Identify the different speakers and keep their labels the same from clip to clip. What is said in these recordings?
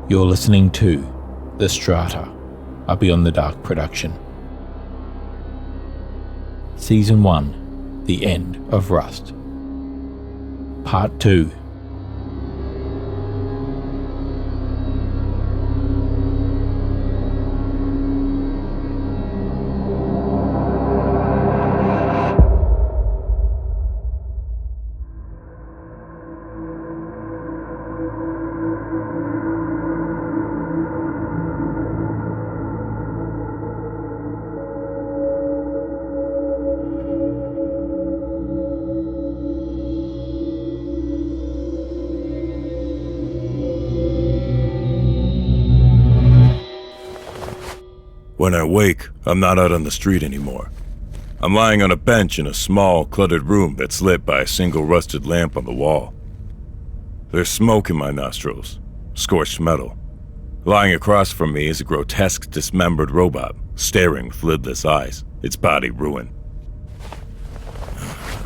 Speaker 1: You're listening to The Strata, a Beyond the Dark production. Season 1, The End of Rust. Part 2.
Speaker 2: When I wake, I'm not out on the street anymore. I'm lying on a bench in a small, cluttered room that's lit by a single rusted lamp on the wall. There's smoke in my nostrils, scorched metal. Lying across from me is a grotesque, dismembered robot, staring with lidless eyes, its body ruined.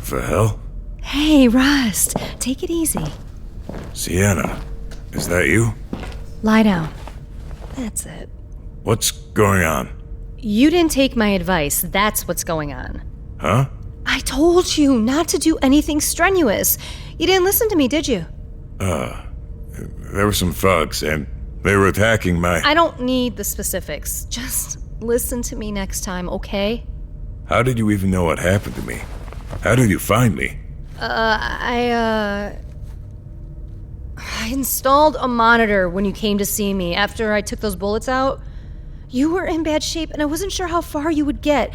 Speaker 2: The hell?
Speaker 3: Hey, Rust, take it easy.
Speaker 2: Sienna, is that you?
Speaker 3: Lie down. That's it.
Speaker 2: What's going on?
Speaker 3: You didn't take my advice, that's what's going on.
Speaker 2: Huh?
Speaker 3: I told you not to do anything strenuous. You didn't listen to me, did you?
Speaker 2: There were some thugs, and they were attacking my...
Speaker 3: I don't need the specifics. Just listen to me next time, okay?
Speaker 2: How did you even know what happened to me? How did you find me?
Speaker 3: I installed a monitor when you came to see me after I took those bullets out. You were in bad shape, and I wasn't sure how far you would get.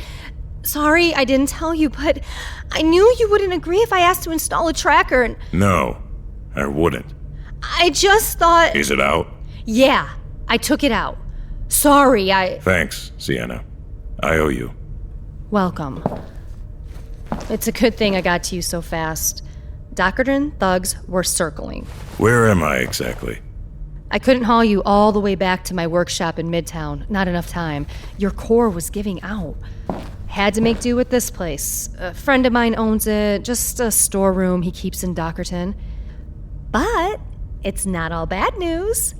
Speaker 3: Sorry I didn't tell you, but I knew you wouldn't agree if I asked to install a tracker, and...
Speaker 2: No, I wouldn't.
Speaker 3: I just thought...
Speaker 2: Is it out?
Speaker 3: Yeah, I took it out. Sorry,
Speaker 2: Thanks, Sienna. I owe you.
Speaker 3: Welcome. It's a good thing I got to you so fast. Dockerton thugs were circling.
Speaker 2: Where am I exactly?
Speaker 3: I couldn't haul you all the way back to my workshop in Midtown. Not enough time. Your core was giving out. Had to make do with this place. A friend of mine owns it. Just a storeroom he keeps in Dockerton. But it's not all bad news.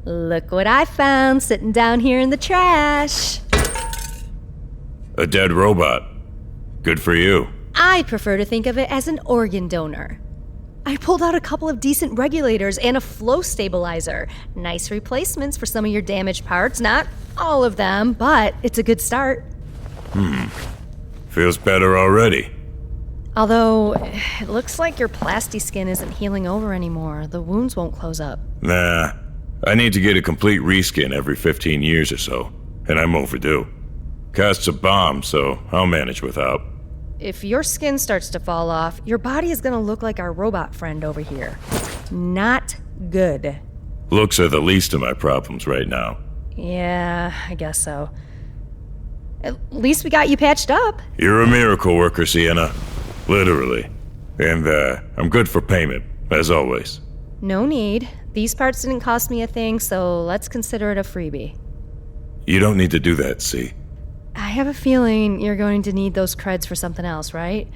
Speaker 3: Look what I found sitting down here in the trash.
Speaker 2: A dead robot. Good for you.
Speaker 3: I prefer to think of it as an organ donor. I pulled out a couple of decent regulators and a flow stabilizer. Nice replacements for some of your damaged parts. Not all of them, but it's a good start.
Speaker 2: Feels better already.
Speaker 3: Although, it looks like your plasti skin isn't healing over anymore. The wounds won't close up.
Speaker 2: Nah, I need to get a complete reskin every 15 years or so, and I'm overdue. Costs a bomb, so I'll manage without.
Speaker 3: If your skin starts to fall off, your body is gonna look like our robot friend over here. Not good.
Speaker 2: Looks are the least of my problems right now.
Speaker 3: Yeah, I guess so. At least we got you patched up.
Speaker 2: You're a miracle worker, Sienna. Literally. And, I'm good for payment, as always.
Speaker 3: No need. These parts didn't cost me a thing, so let's consider it a freebie.
Speaker 2: You don't need to do that, see?
Speaker 3: I have a feeling you're going to need those creds for something else, right?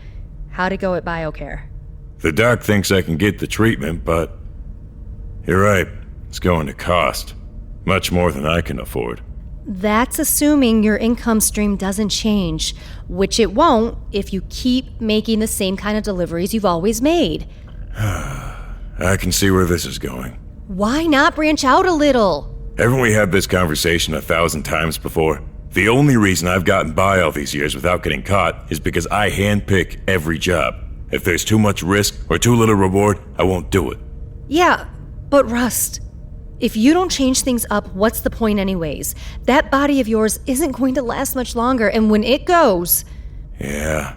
Speaker 3: How to go at BioCare.
Speaker 2: The doc thinks I can get the treatment, but... You're right. It's going to cost. Much more than I can afford.
Speaker 3: That's assuming your income stream doesn't change, which it won't if you keep making the same kind of deliveries you've always made.
Speaker 2: I can see where this is going.
Speaker 3: Why not branch out a little?
Speaker 2: Haven't we had this conversation 1,000 times before? The only reason I've gotten by all these years without getting caught is because I handpick every job. If there's too much risk or too little reward, I won't do it.
Speaker 3: Yeah, but Rust, if you don't change things up, what's the point anyways? That body of yours isn't going to last much longer, and when it goes...
Speaker 2: Yeah.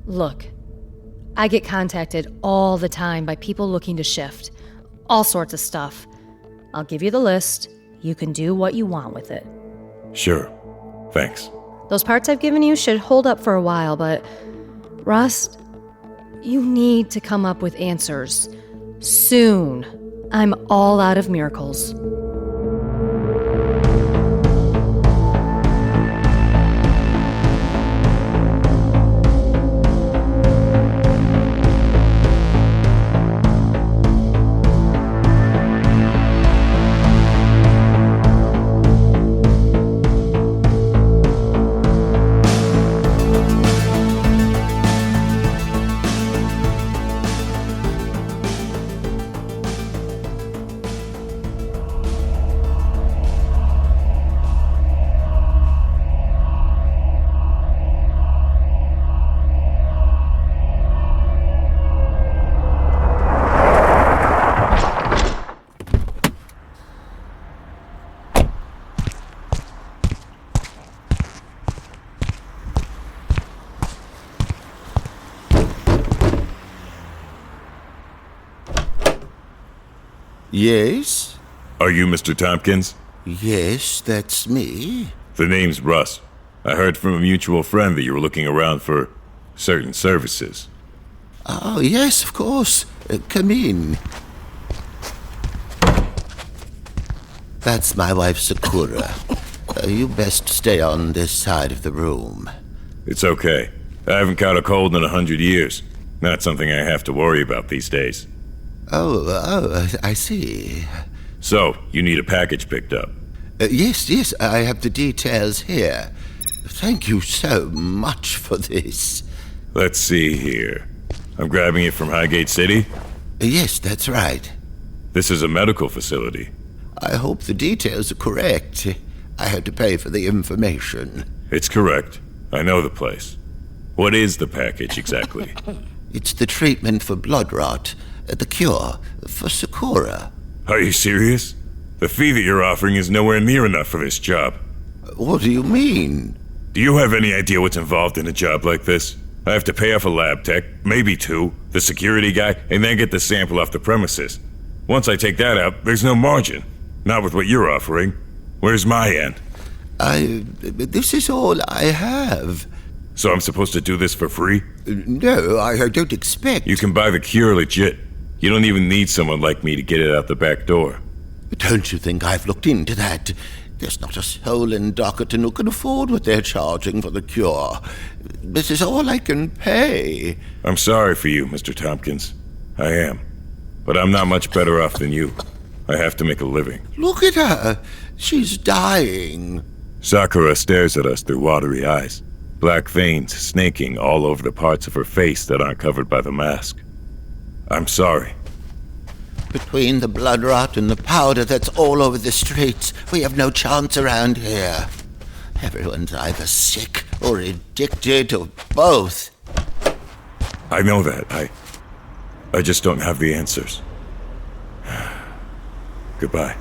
Speaker 3: Look, I get contacted all the time by people looking to shift. All sorts of stuff. I'll give you the list. You can do what you want with it.
Speaker 2: Sure. Thanks.
Speaker 3: Those parts I've given you should hold up for a while, but... Rust, you need to come up with answers. Soon. I'm all out of miracles.
Speaker 4: Yes?
Speaker 2: Are you Mr. Tompkins?
Speaker 4: Yes, that's me.
Speaker 2: The name's Russ. I heard from a mutual friend that you were looking around for certain services.
Speaker 4: Oh, yes, of course. Come in. That's my wife, Sakura. You best stay on this side of the room.
Speaker 2: It's okay. I haven't caught a cold in 100 years. Not something I have to worry about these days.
Speaker 4: Oh, I see.
Speaker 2: So, you need a package picked up.
Speaker 4: Yes, I have the details here. Thank you so much for this.
Speaker 2: Let's see here. I'm grabbing it from Highgate City?
Speaker 4: Yes, that's right.
Speaker 2: This is a medical facility.
Speaker 4: I hope the details are correct. I had to pay for the information.
Speaker 2: It's correct. I know the place. What is the package exactly?
Speaker 4: It's the treatment for blood rot, the cure for Sakura.
Speaker 2: Are you serious? The fee that you're offering is nowhere near enough for this job.
Speaker 4: What do you mean?
Speaker 2: Do you have any idea what's involved in a job like this? I have to pay off a lab tech, maybe two, the security guy, and then get the sample off the premises. Once I take that out, there's no margin. Not with what you're offering. Where's my end?
Speaker 4: This is all I have.
Speaker 2: So I'm supposed to do this for free?
Speaker 4: No, I don't expect...
Speaker 2: You can buy the cure legit. You don't even need someone like me to get it out the back door.
Speaker 4: Don't you think I've looked into that? There's not a soul in Dockerton who can afford what they're charging for the cure. This is all I can pay.
Speaker 2: I'm sorry for you, Mr. Tompkins. I am. But I'm not much better off than you. I have to make a living.
Speaker 4: Look at her. She's dying.
Speaker 2: Sakura stares at us through watery eyes, black veins snaking all over the parts of her face that aren't covered by the mask. I'm sorry.
Speaker 4: Between the blood rot and the powder that's all over the streets, we have no chance around here. Everyone's either sick or addicted or both.
Speaker 2: I know that. I just don't have the answers. Goodbye.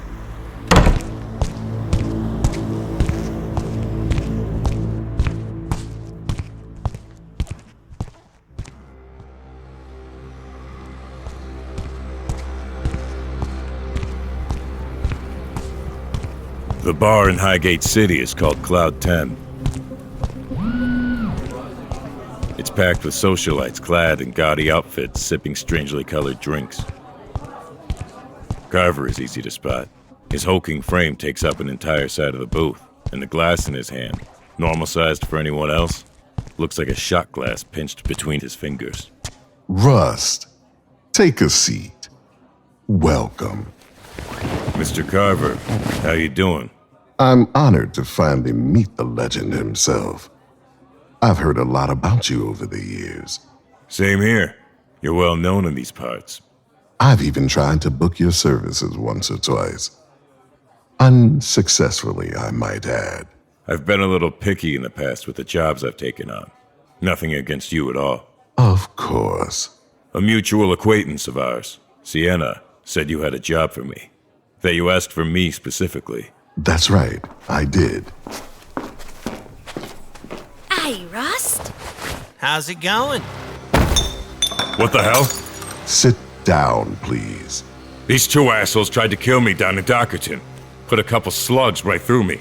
Speaker 2: The bar in Highgate City is called Cloud 10. It's packed with socialites clad in gaudy outfits, sipping strangely colored drinks. Carver is easy to spot. His hulking frame takes up an entire side of the booth, and the glass in his hand, normal-sized for anyone else, looks like a shot glass pinched between his fingers.
Speaker 5: Rust, take a seat. Welcome.
Speaker 2: Mr. Carver, how you doing?
Speaker 5: I'm honored to finally meet the legend himself. I've heard a lot about you over the years.
Speaker 2: Same here. You're well known in these parts.
Speaker 5: I've even tried to book your services once or twice. Unsuccessfully, I might add.
Speaker 2: I've been a little picky in the past with the jobs I've taken on. Nothing against you at all.
Speaker 5: Of course.
Speaker 2: A mutual acquaintance of ours, Sienna, said you had a job for me. That you asked for me specifically.
Speaker 5: That's right, I did.
Speaker 6: Hey, Rust.
Speaker 7: How's it going?
Speaker 2: What the hell?
Speaker 5: Sit down, please.
Speaker 2: These two assholes tried to kill me down in Dockerton. Put a couple slugs right through me.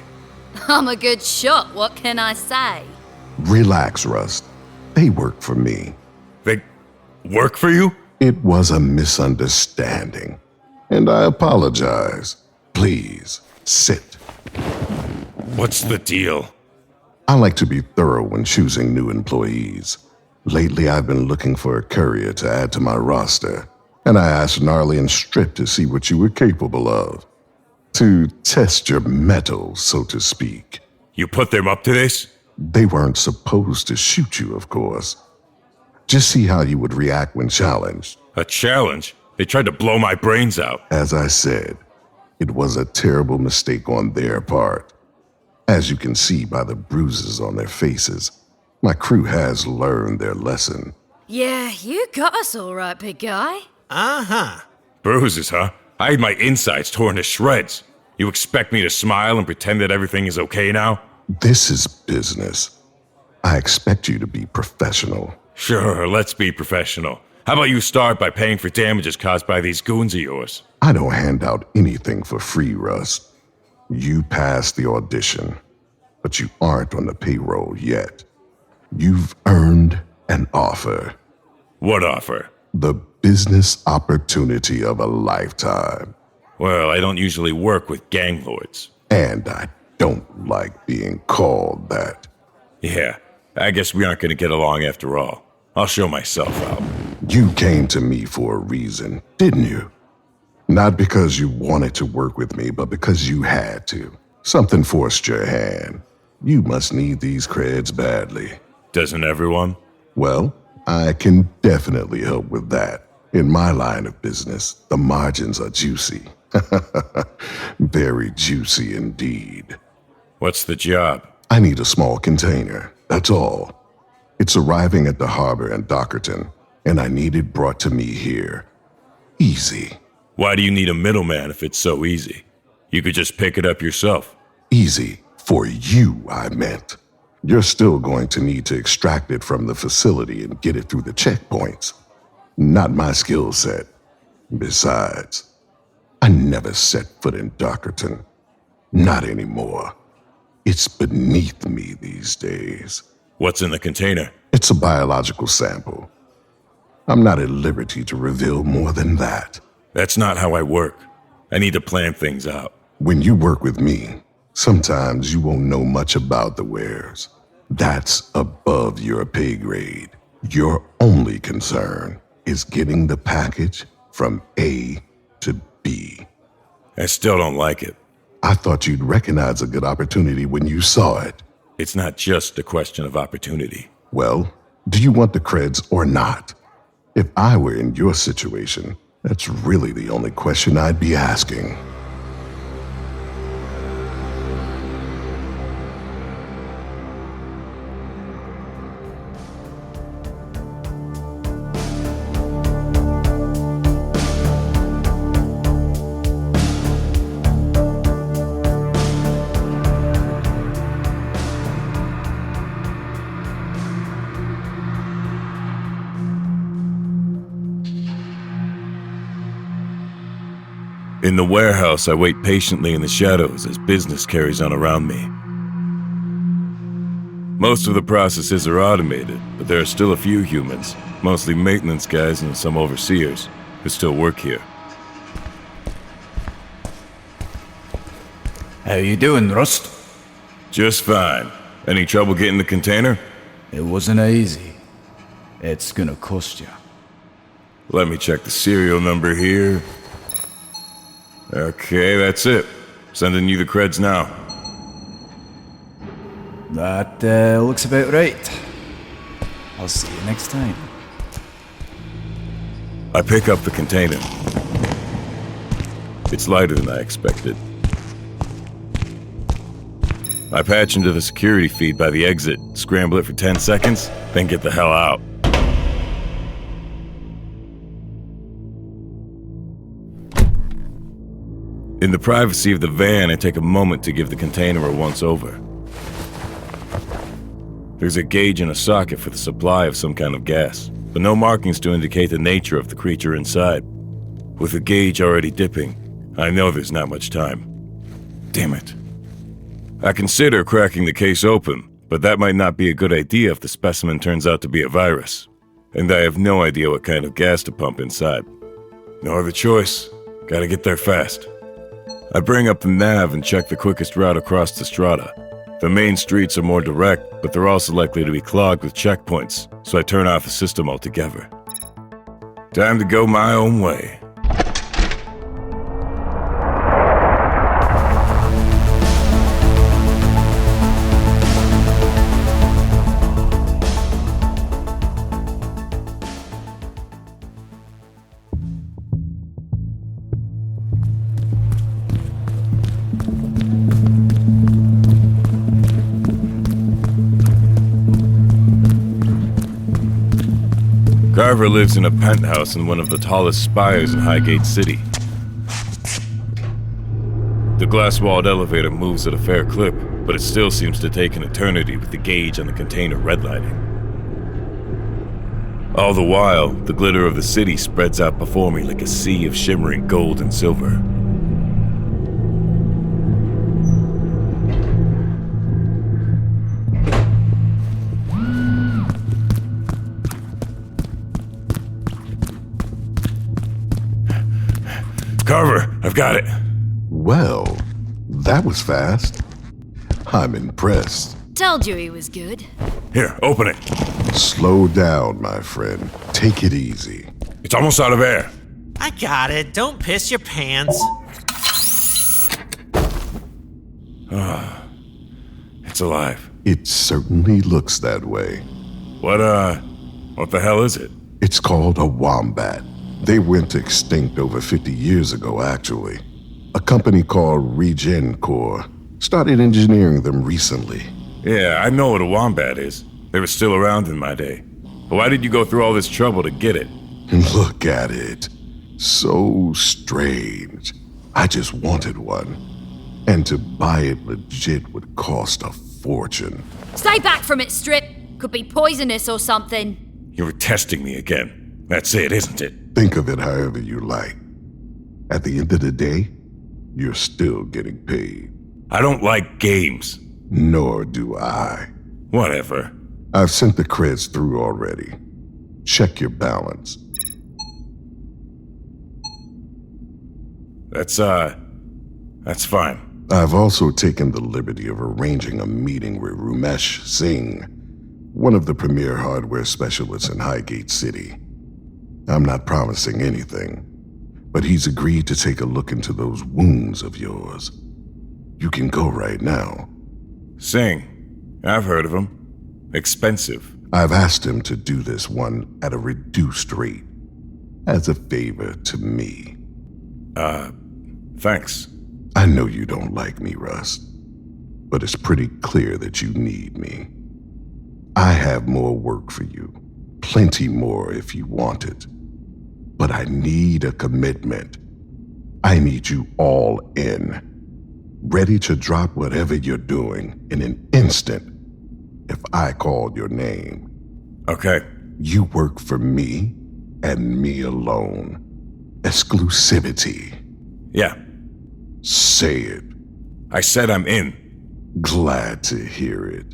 Speaker 6: I'm a good shot, what can I say?
Speaker 5: Relax, Rust. They work for me.
Speaker 2: They work for you?
Speaker 5: It was a misunderstanding, and I apologize. Please, sit.
Speaker 2: What's the deal?
Speaker 5: I like to be thorough when choosing new employees. Lately, I've been looking for a courier to add to my roster, and I asked Gnarly and Strip to see what you were capable of. To test your mettle, so to speak.
Speaker 2: You put them up to this?
Speaker 5: They weren't supposed to shoot you, of course. Just see how you would react when challenged.
Speaker 2: A challenge? They tried to blow my brains out.
Speaker 5: As I said, it was a terrible mistake on their part. As you can see by the bruises on their faces, my crew has learned their lesson.
Speaker 6: Yeah, you got us all right, big guy.
Speaker 7: Uh-huh.
Speaker 2: Bruises, huh? I had my insides torn to shreds. You expect me to smile and pretend that everything is okay now?
Speaker 5: This is business. I expect you to be professional.
Speaker 2: Sure, let's be professional. How about you start by paying for damages caused by these goons of yours?
Speaker 5: I don't hand out anything for free, Rust. You passed the audition, but you aren't on the payroll yet. You've earned an offer.
Speaker 2: What offer?
Speaker 5: The business opportunity of a lifetime.
Speaker 2: Well, I don't usually work with ganglords.
Speaker 5: And I don't like being called that.
Speaker 2: Yeah, I guess we aren't going to get along after all. I'll show myself out.
Speaker 5: You came to me for a reason, didn't you? Not because you wanted to work with me, but because you had to. Something forced your hand. You must need these creds badly.
Speaker 2: Doesn't everyone?
Speaker 5: Well, I can definitely help with that. In my line of business, the margins are juicy. Very juicy indeed.
Speaker 2: What's the job?
Speaker 5: I need a small container, that's all. It's arriving at the harbor in Dockerton, and I need it brought to me here. Easy.
Speaker 2: Why do you need a middleman if it's so easy? You could just pick it up yourself.
Speaker 5: Easy for you, I meant. You're still going to need to extract it from the facility and get it through the checkpoints. Not my skill set. Besides, I never set foot in Dockerton. Not anymore. It's beneath me these days.
Speaker 2: What's in the container?
Speaker 5: It's a biological sample. I'm not at liberty to reveal more than that.
Speaker 2: That's not how I work. I need to plan things out.
Speaker 5: When you work with me, sometimes you won't know much about the wares. That's above your pay grade. Your only concern is getting the package from A to B.
Speaker 2: I still don't like it.
Speaker 5: I thought you'd recognize a good opportunity when you saw it.
Speaker 2: It's not just a question of opportunity.
Speaker 5: Well, do you want the creds or not? If I were in your situation, that's really the only question I'd be asking.
Speaker 2: In the warehouse, I wait patiently in the shadows as business carries on around me. Most of the processes are automated, but there are still a few humans, mostly maintenance guys and some overseers, who still work here.
Speaker 8: How you doing, Rust?
Speaker 2: Just fine. Any trouble getting the container?
Speaker 8: It wasn't easy. It's gonna cost you.
Speaker 2: Let me check the serial number here. Okay, that's it. Sending you the creds now.
Speaker 8: That looks about right. I'll see you next time.
Speaker 2: I pick up the container. It's lighter than I expected. I patch into the security feed by the exit, scramble it for 10 seconds, then get the hell out. In the privacy of the van, I take a moment to give the container a once-over. There's a gauge and a socket for the supply of some kind of gas, but no markings to indicate the nature of the creature inside. With the gauge already dipping, I know there's not much time. Damn it. I consider cracking the case open, but that might not be a good idea if the specimen turns out to be a virus, and I have no idea what kind of gas to pump inside. No other choice. Gotta get there fast. I bring up the nav and check the quickest route across the Strata. The main streets are more direct, but they're also likely to be clogged with checkpoints, so I turn off the system altogether. Time to go my own way. Carver lives in a penthouse in one of the tallest spires in Highgate City. The glass-walled elevator moves at a fair clip, but it still seems to take an eternity with the gauge on the container redlining. All the while, the glitter of the city spreads out before me like a sea of shimmering gold and silver. Carver, I've got it.
Speaker 5: Well, that was fast. I'm impressed.
Speaker 6: Told you he was good.
Speaker 2: Here, open it.
Speaker 5: Slow down, my friend. Take it easy.
Speaker 2: It's almost out of air.
Speaker 7: I got it. Don't piss your pants.
Speaker 2: It's alive.
Speaker 5: It certainly looks that way.
Speaker 2: What the hell is it?
Speaker 5: It's called a wombat. They went extinct over 50 years ago, actually. A company called Regen Corps started engineering them recently.
Speaker 2: Yeah, I know what a wombat is. They were still around in my day. But why did you go through all this trouble to get it?
Speaker 5: Look at it. So strange. I just wanted one. And to buy it legit would cost a fortune.
Speaker 6: Stay back from it, Strip. Could be poisonous or something.
Speaker 2: You were testing me again. That's it, isn't it?
Speaker 5: Think of it however you like. At the end of the day, you're still getting paid.
Speaker 2: I don't like games.
Speaker 5: Nor do I.
Speaker 2: Whatever.
Speaker 5: I've sent the creds through already. Check your balance.
Speaker 2: That's fine.
Speaker 5: I've also taken the liberty of arranging a meeting with Rumesh Singh, one of the premier hardware specialists in Highgate City. I'm not promising anything, but he's agreed to take a look into those wounds of yours. You can go right now.
Speaker 2: Sing. I've heard of him. Expensive.
Speaker 5: I've asked him to do this one at a reduced rate, as a favor to me.
Speaker 2: Thanks.
Speaker 5: I know you don't like me, Rust, but it's pretty clear that you need me. I have more work for you, plenty more if you want it. But I need a commitment. I need you all in, ready to drop whatever you're doing in an instant if I called your name.
Speaker 2: Okay.
Speaker 5: You work for me and me alone. Exclusivity.
Speaker 2: Yeah.
Speaker 5: Say it.
Speaker 2: I said I'm in.
Speaker 5: Glad to hear it.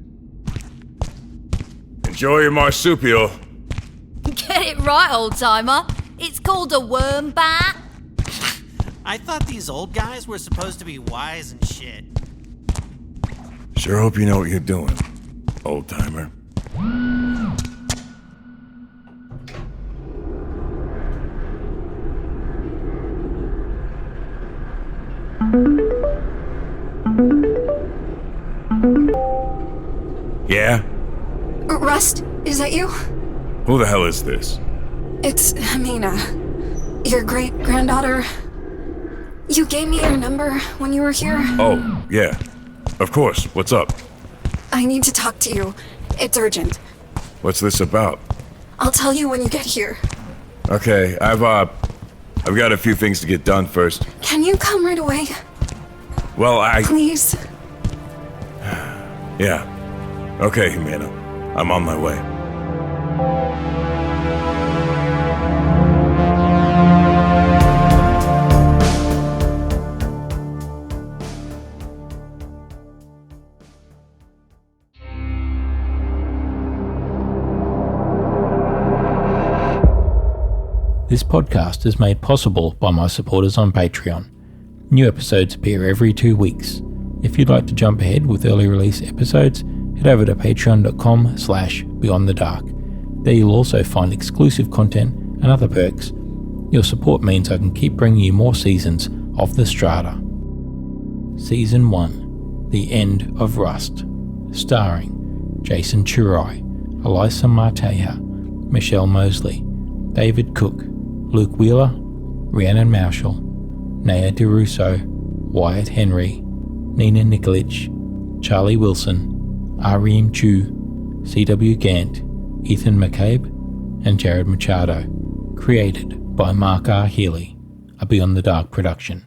Speaker 2: Enjoy your marsupial.
Speaker 6: Get it right, old-timer. It's called a worm bat.
Speaker 7: I thought these old guys were supposed to be wise and shit.
Speaker 2: Sure hope you know what you're doing, old-timer. Yeah?
Speaker 9: Rust, is that you?
Speaker 2: Who the hell is this?
Speaker 9: It's Amina, your great-granddaughter. You gave me your number when you were here.
Speaker 2: Oh, yeah. Of course. What's up?
Speaker 9: I need to talk to you. It's urgent.
Speaker 2: What's this about?
Speaker 9: I'll tell you when you get here.
Speaker 2: Okay, I've got a few things to get done first.
Speaker 9: Can you come right away?
Speaker 2: Well,
Speaker 9: Please?
Speaker 2: Yeah. Okay, Humana. I'm on my way.
Speaker 1: This podcast is made possible by my supporters on Patreon. New episodes appear every 2 weeks. If you'd like to jump ahead with early release episodes, head over to patreon.com/beyondthedark. There you'll also find exclusive content and other perks. Your support means I can keep bringing you more seasons of the Strata. Season 1, The End of Rust, starring Jason Churray, Alyssa Marteja, Michelle Mosley, David Cook, Luke Wheeler, Rhiannon Marshall, Nhea Durousseau, Wyatt Henry, Nina Nikolic, Charlie Wilson, Ah-Rheem Joo, C.W. Gant, Ethan McCabe, and Jared Machado. Created by Mark R. Healy, a Beyond the Dark production.